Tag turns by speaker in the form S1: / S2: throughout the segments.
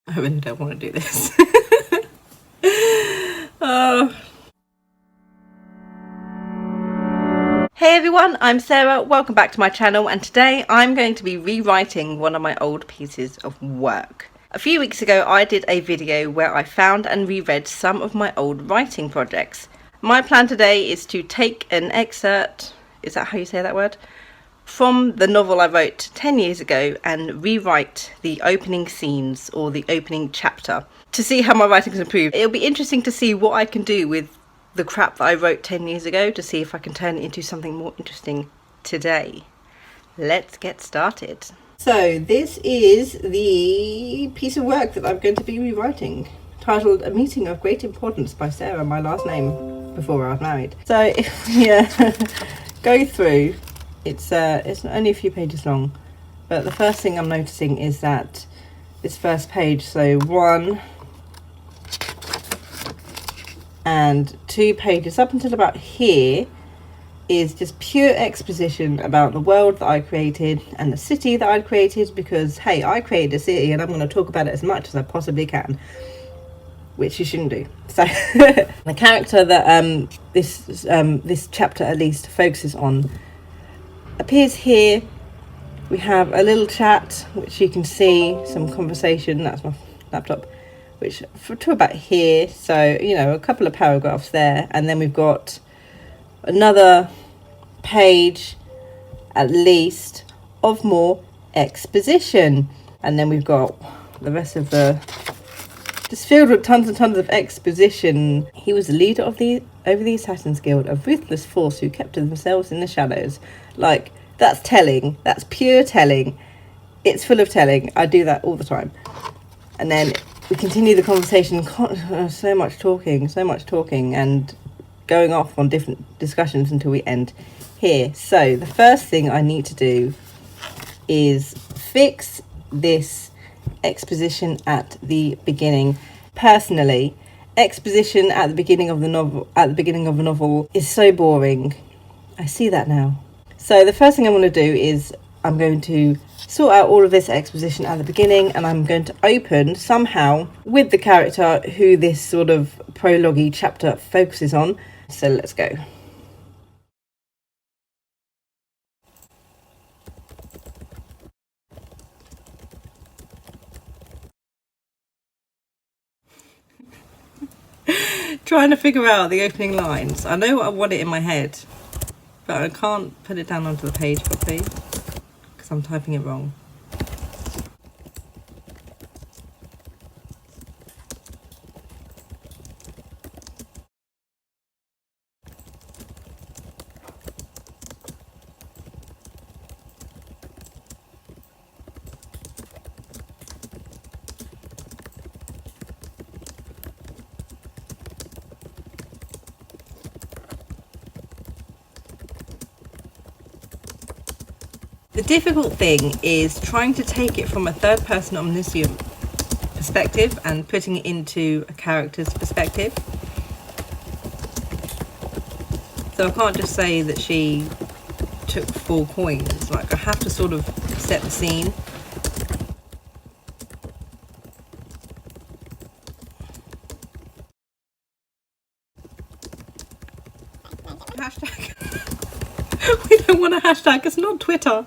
S1: I really don't want to do this. Oh. Hey everyone, I'm Sarah, welcome back to my channel, and today I'm going to be rewriting one of my old pieces of work. A few weeks ago I did a video where I found and reread some of my old writing projects. My plan today is to take an excerpt, is that how you say that word? From the novel I wrote 10 years ago and rewrite the opening scenes or the opening chapter to see how my writing's improved. It'll be interesting to see what I can do with the crap that I wrote 10 years ago to see if I can turn it into something more interesting today. Let's get started. So this is the piece of work that I'm going to be rewriting, titled A Meeting of Great Importance by Sarah, my last name before I was married. So if we go through, it's only a few pages long, but the first thing I'm noticing is that this first page, so 1 and 2 pages up until about here, is just pure exposition about the world that I created and the city that I created, because hey, I created a city and I'm going to talk about it as much as I possibly can, which you shouldn't do. So the character that this chapter at least focuses on appears here. We have a little chat, which you can see, some conversation, that's my laptop, which to about here, so a couple of paragraphs there, and then we've got another page at least of more exposition, and then we've got the rest of the just filled with tons and tons of exposition. He was the leader of the Assassin's Guild, a ruthless force who kept to themselves in the shadows. Like, that's telling. That's pure telling. It's full of telling. I do that all the time. And then we continue the conversation. So much talking and going off on different discussions until we end here. So the first thing I need to do is fix this exposition at the beginning. Personally, exposition at the beginning of a novel is so boring. I see that now. So the first thing I want to do is I'm going to sort out all of this exposition at the beginning, and I'm going to open somehow with the character who this sort of prologue-y chapter focuses on. So let's go. Trying to figure out the opening lines. I know I want it in my head, but I can't put it down onto the page properly because I'm typing it wrong. The difficult thing is trying to take it from a third-person omniscient perspective and putting it into a character's perspective. So I can't just say that she took 4 coins. Like, I have to sort of set the scene. Hashtag. We don't want a hashtag, it's not Twitter.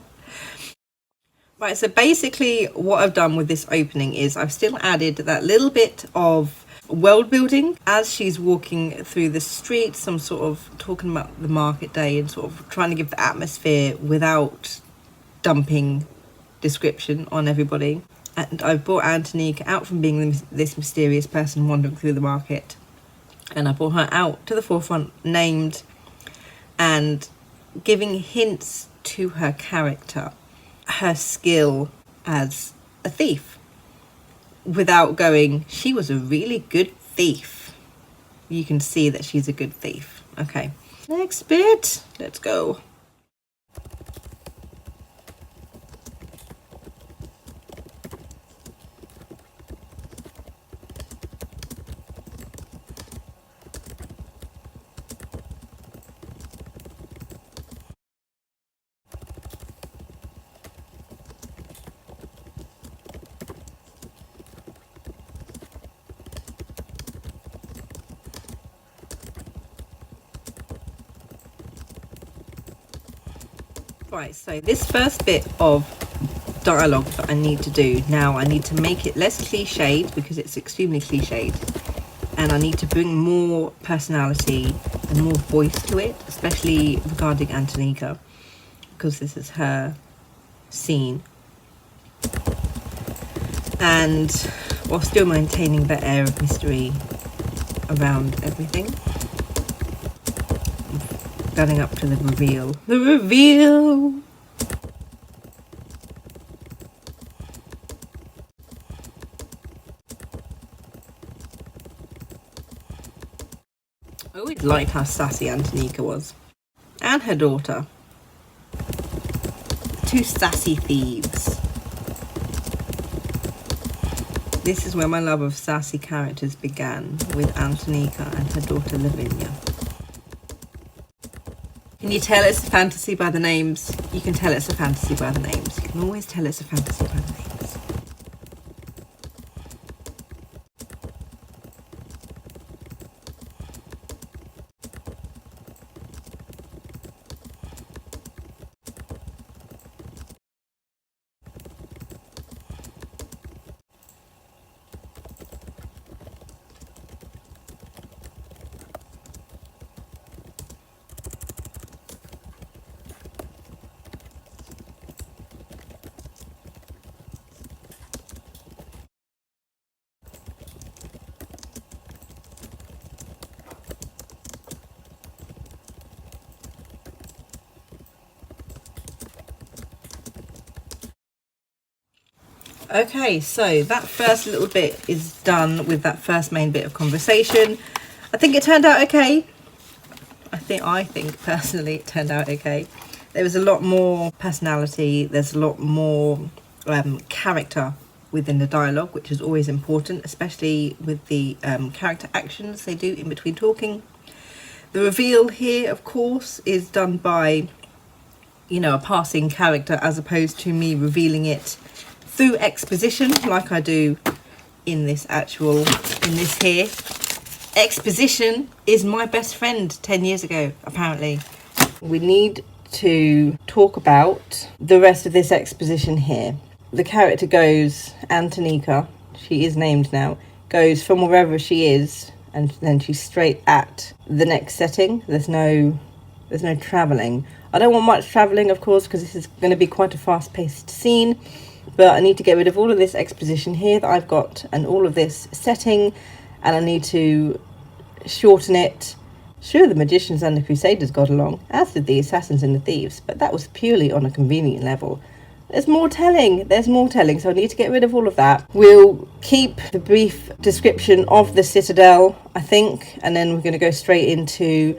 S1: Right, so basically what I've done with this opening is I've still added that little bit of world building as she's walking through the streets. Some sort of talking about the market day and sort of trying to give the atmosphere without dumping description on everybody. And I've brought Antonique out from being this mysterious person wandering through the market, and I brought her out to the forefront, named and giving hints to her character, her skill as a thief, without going, she was a really good thief. You can see that she's a good thief. Okay, next bit, let's go. Right, so this first bit of dialogue that I need to do now, I need to make it less cliched because it's extremely cliched, and I need to bring more personality and more voice to it, especially regarding Antonika, because this is her scene, and while still maintaining that air of mystery around everything. Getting up to the reveal. The reveal! I always liked how sassy Antonika was. And her daughter. Two sassy thieves. This is where my love of sassy characters began, with Antonika and her daughter Lavinia. Can you tell it's a fantasy by the names? You can tell it's a fantasy by the names. You can always tell it's a fantasy by the names. Okay, so that first little bit is done with that first main bit of conversation. I think it turned out okay. I think personally it turned out okay. There was a lot more personality, there's a lot more character within the dialogue, which is always important, especially with the character actions they do in between talking. The reveal here, of course, is done by, you know, a passing character as opposed to me revealing it through exposition like I do in this here. Exposition is my best friend 10 years ago, apparently. We need to talk about the rest of this exposition here. The character goes, Antonika, she is named now, goes from wherever she is and then she's straight at the next setting. There's no travelling. I don't want much travelling, of course, because this is going to be quite a fast-paced scene. But I need to get rid of all of this exposition here that I've got and all of this setting, and I need to shorten it. Sure, the magicians and the crusaders got along, as did the assassins and the thieves, but that was purely on a convenient level. There's more telling, so I need to get rid of all of that. We'll keep the brief description of the citadel, I think, and then we're going to go straight into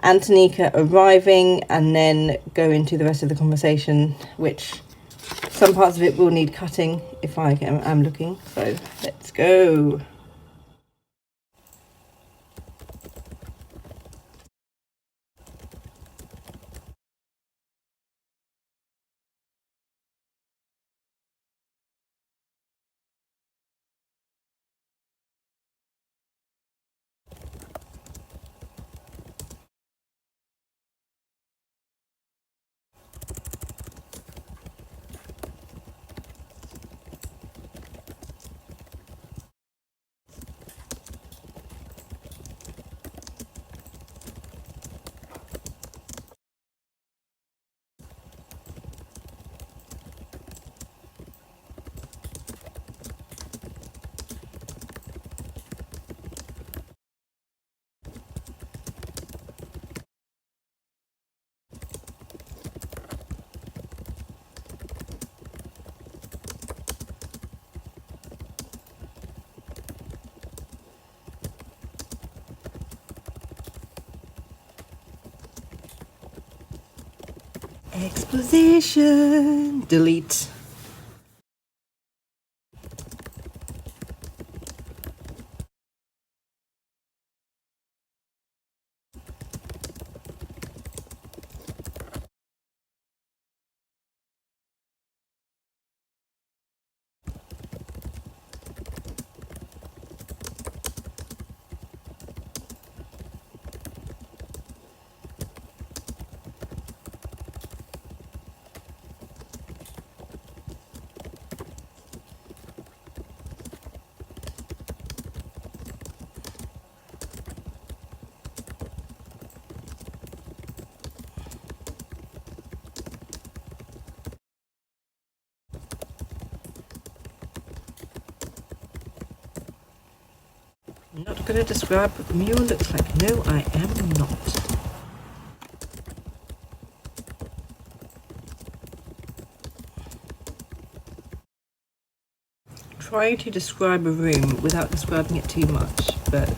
S1: Antonika arriving and then go into the rest of the conversation, which some parts of it will need cutting if I am looking. So let's go. Exposition. Delete. I'm not going to describe what the mule looks like. No, I am not. Trying to describe a room without describing it too much, but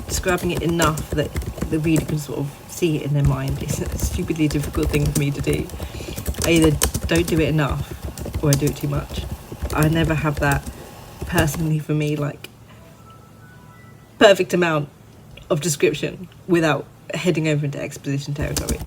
S1: describing it enough that the reader can sort of see it in their mind is a stupidly difficult thing for me to do. I either don't do it enough or I do it too much. I never have that, personally for me, like, perfect amount of description without heading over into exposition territory.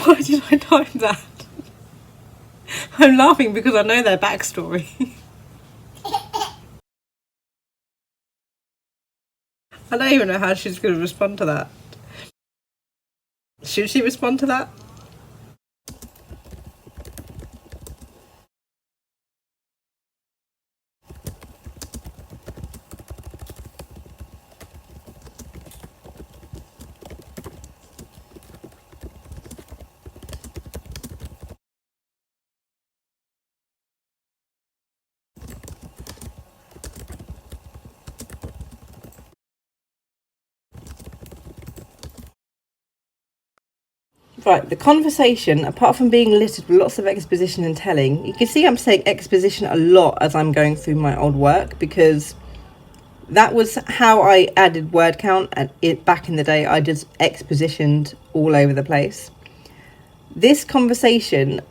S1: Why did I time that? I'm laughing because I know their backstory. I don't even know how she's going to respond to that. Should she respond to that? Right, the conversation, apart from being littered with lots of exposition and telling, you can see I'm saying exposition a lot as I'm going through my old work, because that was how I added word count, and it back in the day I just expositioned all over the place. This conversation,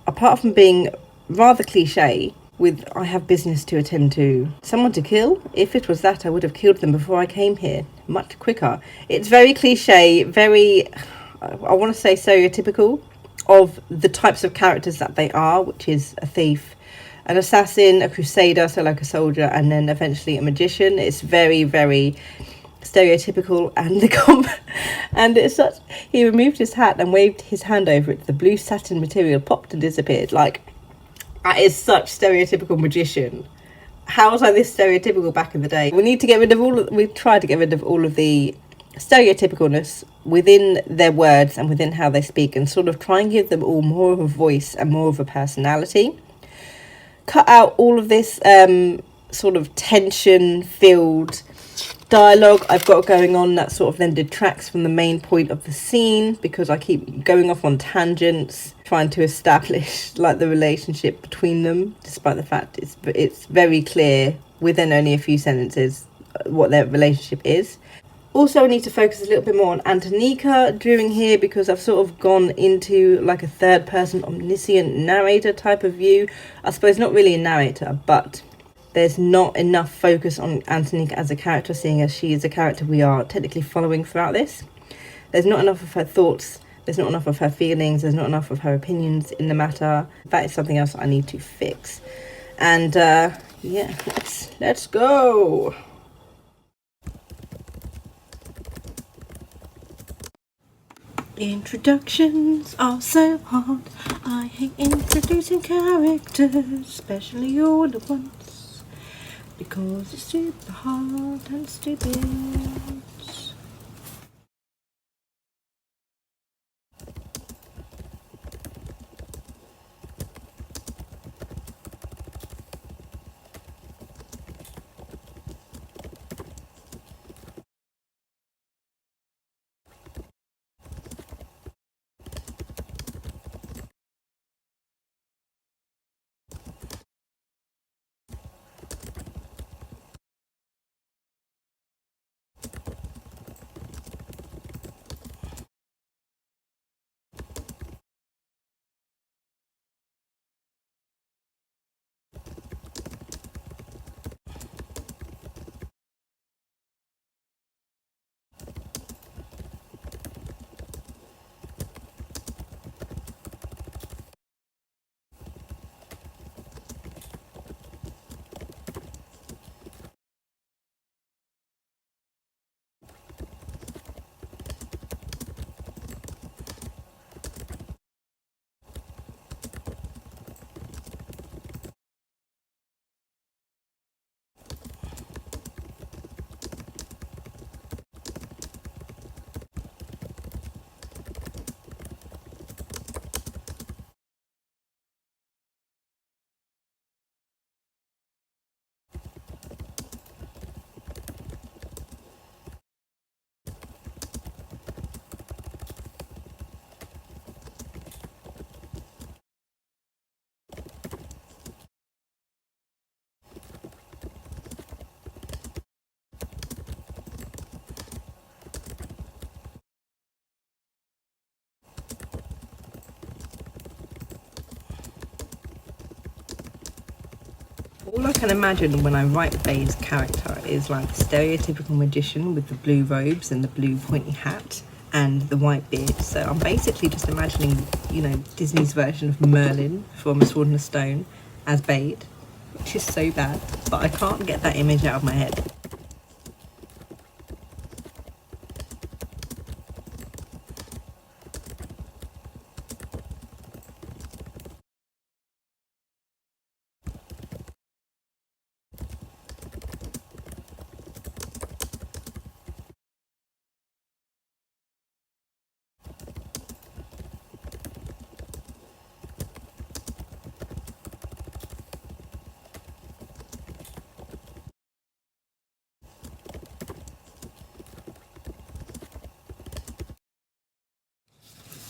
S1: apart from being rather cliche, with I have business to attend to, someone to kill, if it was that I would have killed them before I came here, much quicker. It's very cliche, very, I want to say stereotypical of the types of characters that they are, which is a thief, an assassin, a crusader, so like a soldier, and then eventually a magician. It's very, very stereotypical, and and it's such, he removed his hat and waved his hand over it. The blue satin material popped and disappeared. Like, that is such stereotypical magician. How was I this stereotypical back in the day? We need to get rid of we try to get rid of all of the stereotypicalness within their words and within how they speak, and sort of try and give them all more of a voice and more of a personality. Cut out all of this sort of tension-filled dialogue I've got going on that sort of then detracts from the main point of the scene, because I keep going off on tangents trying to establish like the relationship between them, despite the fact it's very clear within only a few sentences what their relationship is. Also, I need to focus a little bit more on Antonika during here, because I've sort of gone into like a third person omniscient narrator type of view. I suppose not really a narrator, but there's not enough focus on Antonika as a character, seeing as she is a character we are technically following throughout this. There's not enough of her thoughts, there's not enough of her feelings, there's not enough of her opinions in the matter. That is something else I need to fix. And yeah, let's go. Introductions are so hard. I hate introducing characters, especially all at once, because it's super hard and stupid. All I can imagine when I write Bade's character is like the stereotypical magician with the blue robes and the blue pointy hat and the white beard. So I'm basically just imagining, you know, Disney's version of Merlin from A Sword and a Stone as Bade, which is so bad, but I can't get that image out of my head.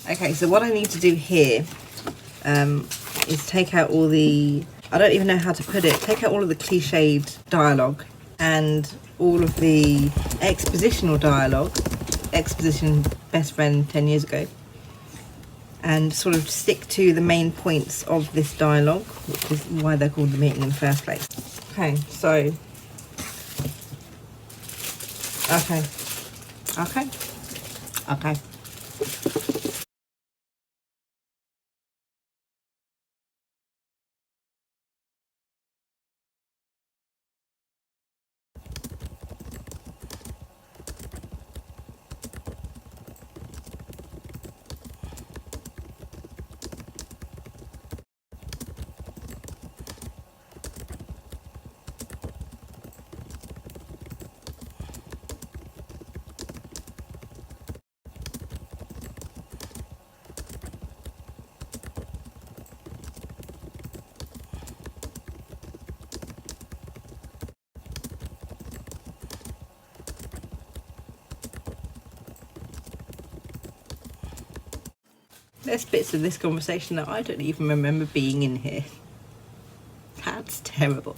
S1: Okay, so what I need to do here is take out all the, I don't even know how to put it, take out all of the cliched dialogue and all of the expositional dialogue, exposition best friend 10 years ago, and sort of stick to the main points of this dialogue, which is why they're called the meeting in the first place. Okay, so, okay. There's bits of this conversation that I don't even remember being in here. That's terrible.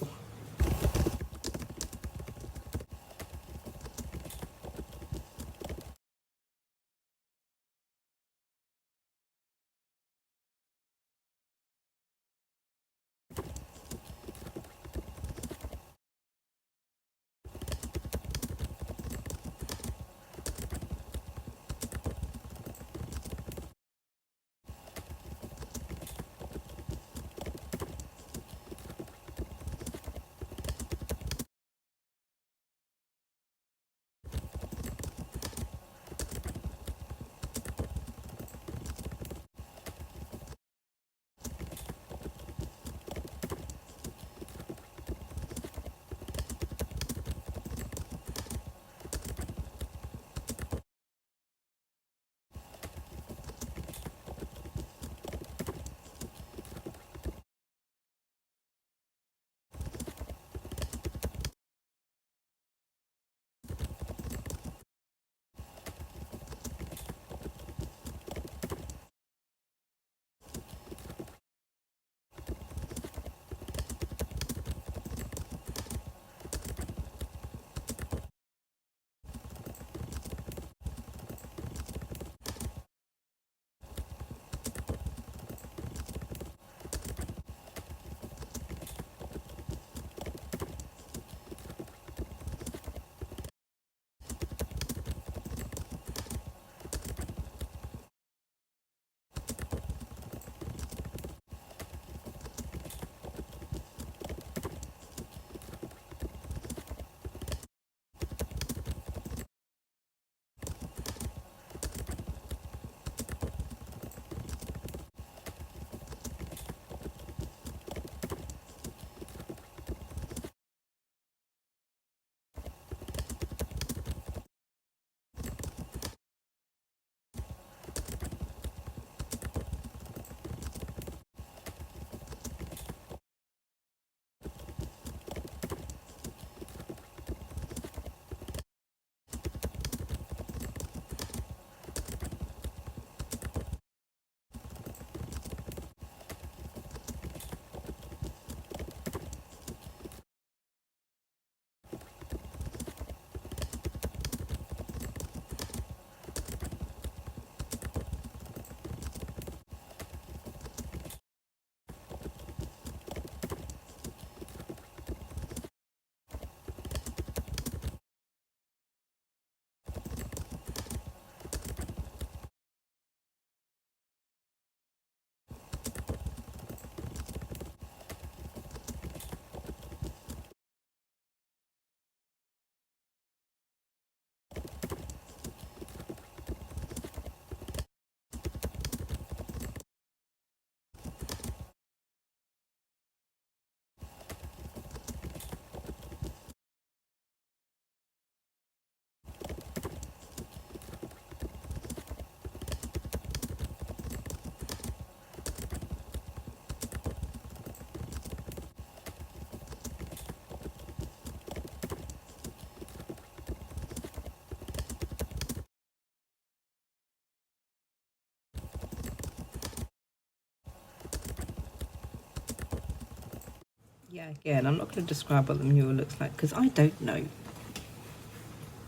S1: Yeah, again, I'm not going to describe what the mural looks like because I don't know.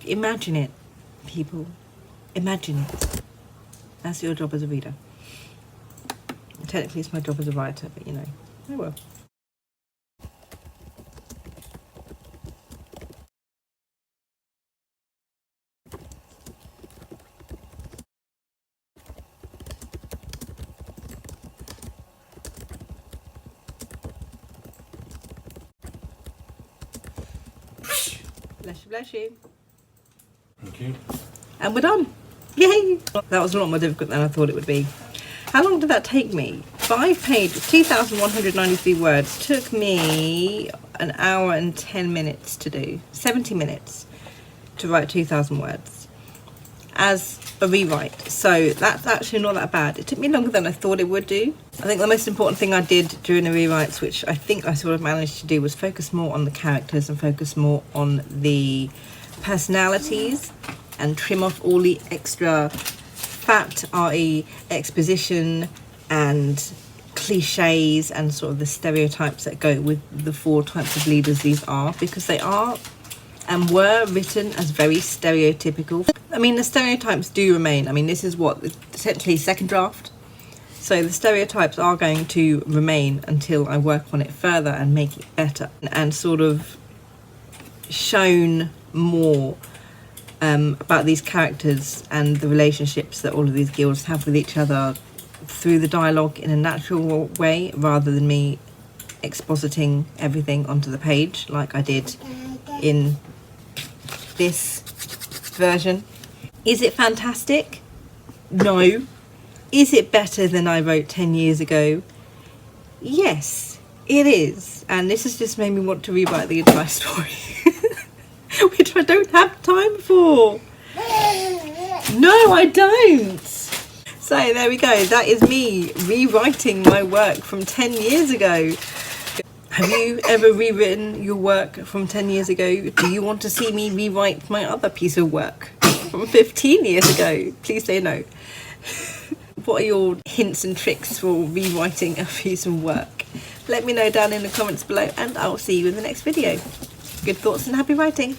S1: Imagine it, people. Imagine it. That's your job as a reader. Technically, it's my job as a writer, but you know, oh well. Bless you, bless you.
S2: Thank you.
S1: And we're done. Yay! That was a lot more difficult than I thought it would be. How long did that take me? 5 pages, 2,193 words. Took me an hour and 10 minutes to do. 70 minutes to write 2,000 words as a rewrite. So that's actually not that bad. It took me longer than I thought it would do. I think the most important thing I did during the rewrites, which I think I sort of managed to do, was focus more on the characters and focus more on the personalities and trim off all the extra fat, i.e. exposition and cliches and sort of the stereotypes that go with the 4 types of leaders these are, because they are and were written as very stereotypical. I mean, the stereotypes do remain. I mean, this is what, essentially second draft. So the stereotypes are going to remain until I work on it further and make it better and sort of shown more about these characters and the relationships that all of these guilds have with each other through the dialogue in a natural way, rather than me expositing everything onto the page like I did in this version. Is it fantastic? No. Is it better than I wrote 10 years ago? Yes, it is. And this has just made me want to rewrite the entire story. Which I don't have time for. No, I don't. So there we go. That is me rewriting my work from 10 years ago. Have you ever rewritten your work from 10 years ago? Do you want to see me rewrite my other piece of work from 15 years ago? Please say no. What are your hints and tricks for rewriting a piece of work? Let me know down in the comments below, and I'll see you in the next video. Good thoughts and happy writing.